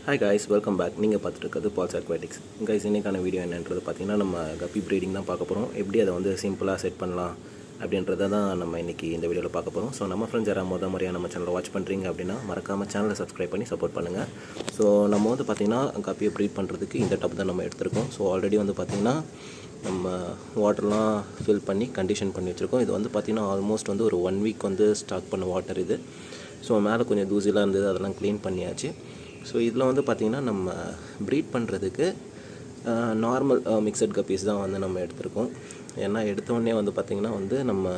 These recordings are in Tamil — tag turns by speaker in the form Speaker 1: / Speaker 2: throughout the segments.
Speaker 1: Hi guys, welcome back. நீங்கள் பார்த்துட்டு இருக்கிறது பால்ஸ் அக்வாட்டிக்ஸ். கைஸ், இன்றைக்கான வீடியோ என்னன்றது பார்த்தீங்கன்னா நம்ம கப்பி ப்ரீடிங் தான் பார்க்க போகிறோம். எப்படி அதை வந்து சிம்பிளாக செட் பண்ணலாம் அப்படின்றத தான் நம்ம இன்றைக்கி இந்த வீடியோவில் பார்க்க போகிறோம். ஸோ நம்ம ஃப்ரெண்ட்ஸ் யாராவது முறையாக நம்ம சேனலை வாட்ச் பண்ணுறீங்க அப்படின்னா மறக்காமல் சேனலை சப்ஸ்கிரைப் பண்ணி சப்போர்ட் பண்ணுங்கள். ஸோ நம்ம வந்து பார்த்திங்கன்னா கப்பியை ப்ரீட் பண்ணுறதுக்கு இந்த டப் தான் நம்ம எடுத்திருக்கோம். ஸோ ஆல்ரெடி வந்து பார்த்திங்கன்னா நம்ம வாட்டர்லாம் ஃபில் பண்ணி கண்டிஷன் பண்ணி வச்சுருக்கோம். இது வந்து பார்த்திங்கன்னா ஆல்மோஸ்ட் வந்து ஒரு 1 வீக் வந்து ஸ்டாக் பண்ண வாட்டர் இது. ஸோ மேலே கொஞ்சம் தூசிலாம் இருந்தது, அதெல்லாம் க்ளீன் பண்ணியாச்சு. ஸோ இதில் வந்து பார்த்திங்கன்னா நம்ம ப்ரீட் பண்ணுறதுக்கு நார்மல் மிக்சட் கப்பீஸ் தான் வந்து நம்ம எடுத்திருக்கோம். ஏன்னா எடுத்தோடனே வந்து பார்த்திங்கன்னா வந்து நம்ம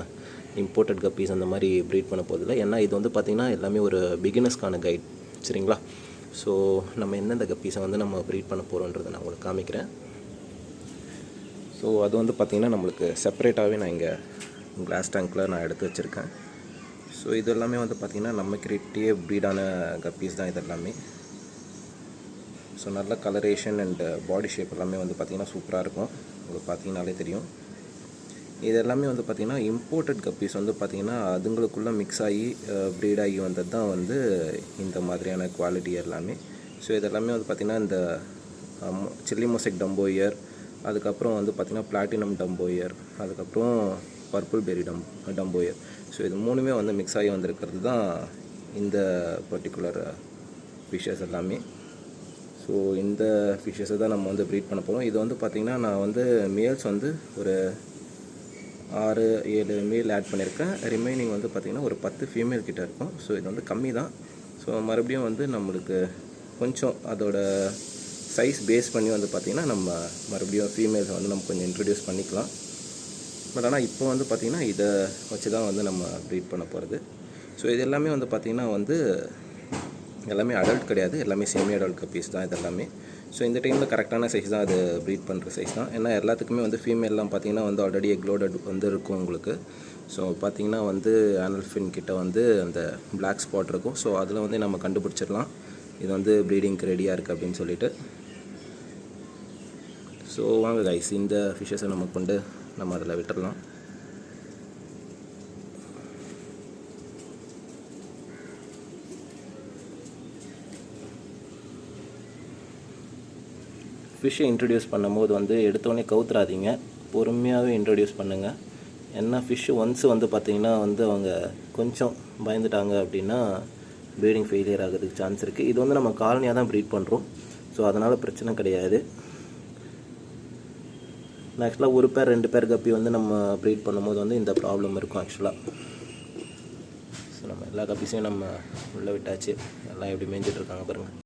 Speaker 1: இம்போர்ட்டட் கப்பீஸ் அந்த மாதிரி ப்ரீட் பண்ண போதில்லை. ஏன்னா இது வந்து பார்த்திங்கன்னா எல்லாமே ஒரு பிகினர்ஸ்க்கான கைட், சரிங்களா? ஸோ நம்ம எந்தெந்த கப்பீஸை வந்து நம்ம ப்ரீட் பண்ண போகிறோன்றதை நான் உங்களுக்கு காமிக்கிறேன். ஸோ அது வந்து பார்த்திங்கன்னா நம்மளுக்கு செப்பரேட்டாகவே நான் இங்கே கிளாஸ் டேங்க்கில் நான் எடுத்து வச்சுருக்கேன். ஸோ இது எல்லாமே வந்து பார்த்திங்கன்னா நம்ம கிரியேட்டிவ் ப்ரீடான கப்பீஸ் தான் இது எல்லாமே. ஸோ நல்ல கலரேஷன் அண்ட் பாடி ஷேப் எல்லாமே வந்து பார்த்திங்கன்னா சூப்பராக இருக்கும். உங்களுக்கு பார்த்தீங்கனாலே தெரியும். இது எல்லாமே வந்து பார்த்திங்கன்னா இம்போர்ட்டட் கப்பீஸ் வந்து பார்த்திங்கன்னா அதுங்களுக்குள்ளே மிக்ஸ் ஆகி ப்ரீட் ஆகி வந்தது தான் வந்து இந்த மாதிரியான குவாலிட்டி எல்லாமே. ஸோ இதெல்லாமே வந்து பார்த்திங்கன்னா இந்த சில்லி மொசைக் டம்போ இயர், அதுக்கப்புறம் வந்து பார்த்திங்கன்னா பிளாட்டினம் டம்போ இயர், அதுக்கப்புறம் பர்பிள் பெரி டம்போ இயர். ஸோ இது மூணுமே வந்து மிக்ஸ் ஆகி வந்திருக்கிறது தான் இந்த பர்டிகுலர் ஃபிஷ்ஷஸ் எல்லாமே. ஸோ இந்த ஃபிஷ்ஷஸை தான் நம்ம வந்து ப்ரீட் பண்ண போகிறோம். இது வந்து பார்த்திங்கன்னா நான் வந்து மேல்ஸ் வந்து ஒரு 6-7 மேல் ஆட் பண்ணியிருக்கேன். ரிமைனிங் வந்து பார்த்திங்கன்னா ஒரு 10 ஃபீமேல் கிட்ட இருக்கும். ஸோ இது வந்து கம்மி தான். ஸோ மறுபடியும் வந்து நம்மளுக்கு கொஞ்சம் அதோட சைஸ் பேஸ் பண்ணி வந்து பார்த்திங்கன்னா நம்ம மறுபடியும் ஃபீமேல்ஸை வந்து நம்ம கொஞ்சம் இன்ட்ரடியூஸ் பண்ணிக்கலாம். பட் ஆனால் இப்போ வந்து பார்த்திங்கன்னா இதை வச்சு தான் வந்து நம்ம ப்ரீட் பண்ண போகிறது. ஸோ இது எல்லாமே வந்து பார்த்திங்கன்னா வந்து எல்லாமே அடல்ட் கிடையாது, எல்லாமே செமி அடல்ட் கப்பீஸ் தான் இது எல்லாமே. ஸோ இந்த டைமில் கரெக்டான சைஸ் தான் அது ப்ரீட் பண்ணுற சைஸ் தான். ஏன்னா எல்லாத்துக்குமே வந்து ஃபீமேல்லாம் பார்த்திங்கன்னா வந்து ஆல்ரெடி எக்லோடட் வந்து இருக்கும் உங்களுக்கு. ஸோ பார்த்திங்கன்னா வந்து ஆனல் ஃபின் கிட்ட வந்து அந்த பிளாக் ஸ்பாட் இருக்கும். ஸோ அதில் வந்து நம்ம கண்டுபிடிச்சிடலாம் இது வந்து ப்ரீடிங்க்கு ரெடியாக இருக்குது அப்படின்னு சொல்லிட்டு. ஸோ வாங்க கைஸ், இந்த ஃபிஷ்ஷஸை நம்ம கொண்டு நம்ம அதில் விட்டுடலாம். ஃபிஷ்ஷை இன்ட்ரடியூஸ் பண்ணும்போது வந்து எடுத்தோடனே கவுத்துறாதீங்க, பொறுமையாகவே இன்ட்ரடியூஸ் பண்ணுங்கள். ஏன்னா ஃபிஷ்ஷு ஒன்ஸ் வந்து பார்த்திங்கன்னா வந்து அவங்க கொஞ்சம் பயந்துட்டாங்க அப்படின்னா ப்ரீடிங் ஃபெயிலியர் ஆகிறதுக்கு சான்ஸ் இருக்குது. இது வந்து நம்ம காலனியாக தான் ப்ரீட் பண்ணுறோம். ஸோ அதனால் பிரச்சனை கிடையாது. ஆக்சுவலாக 1 பேர் 2 பேர் கப்பி வந்து நம்ம ப்ரீட் பண்ணும்போது வந்து இந்த ப்ராப்ளம் இருக்கும் ஆக்சுவலாக. ஸோ நம்ம எல்லா கப்பீஸையும் நம்ம உள்ளே விட்டாச்சு. எல்லாம் எப்படி மேய்ஞ்சிட்ருக்காங்க பாருங்கள்.